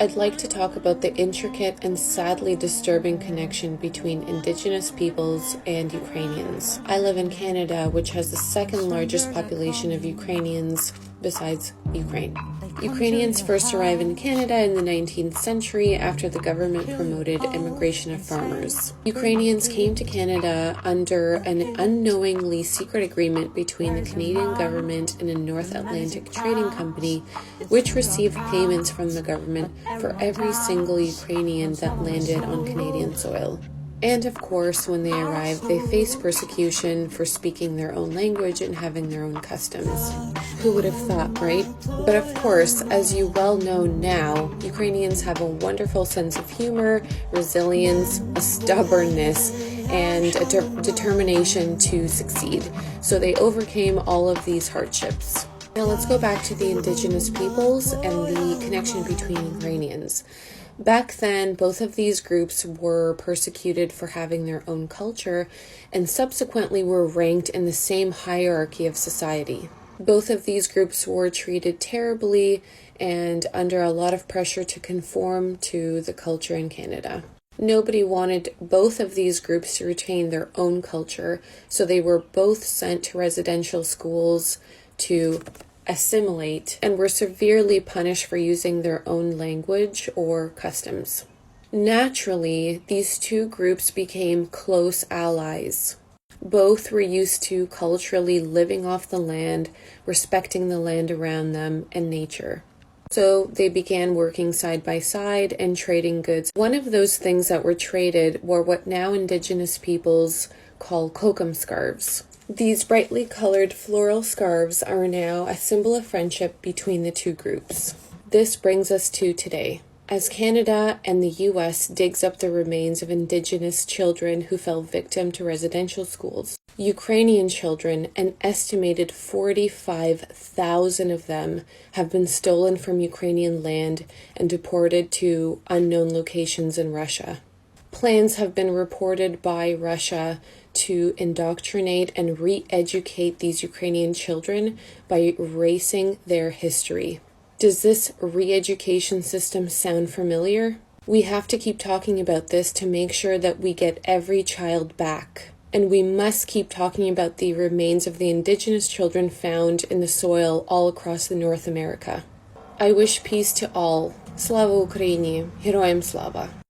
I'd like to talk about the intricate and sadly disturbing connection between Indigenous peoples and Ukrainians. I live in Canada, which has the second largest population of Ukrainians besides Ukraine. Ukrainians first arrived in Canada in the 19th century after the government promoted immigration of farmers. Ukrainians came to Canada under an unknowingly secret agreement between the Canadian government and a North Atlantic trading company, which received payments from the government for every single Ukrainian that landed on Canadian soil. And of course, when they arrived, they faced persecution for speaking their own language and having their own customs. Who would have thought, right? But of course, as you well know now, Ukrainians have a wonderful sense of humor, resilience, a stubbornness, and a determination to succeed. So they overcame all of these hardships. Now let's go back to the Indigenous peoples and the connection between Ukrainians. Back then, both of these groups were persecuted for having their own culture and subsequently were ranked in the same hierarchy of society. Both of these groups were treated terribly and under a lot of pressure to conform to the culture in Canada. Nobody wanted both of these groups to retain their own culture, so they were both sent to residential schools to assimilate and were severely punished for using their own language or customs. Naturally, these two groups became close allies. Both were used to culturally living off the land, respecting the land around them and nature. So they began working side by side and trading goods. One of those things that were traded were what now Indigenous peoples call kokum scarves. These brightly colored floral scarves are now a symbol of friendship between the two groups. This brings us to today. As Canada and the US digs up the remains of Indigenous children who fell victim to residential schools, Ukrainian children, an estimated 45,000 of them, have been stolen from Ukrainian land and deported to unknown locations in Russia. Plans have been reported by Russia to indoctrinate and re-educate these Ukrainian children by erasing their history. Does this re-education system sound familiar? We have to keep talking about this to make sure that we get every child back. And we must keep talking about the remains of the Indigenous children found in the soil all across the North America. I wish peace to all. Slava Ukraini! Героям слава!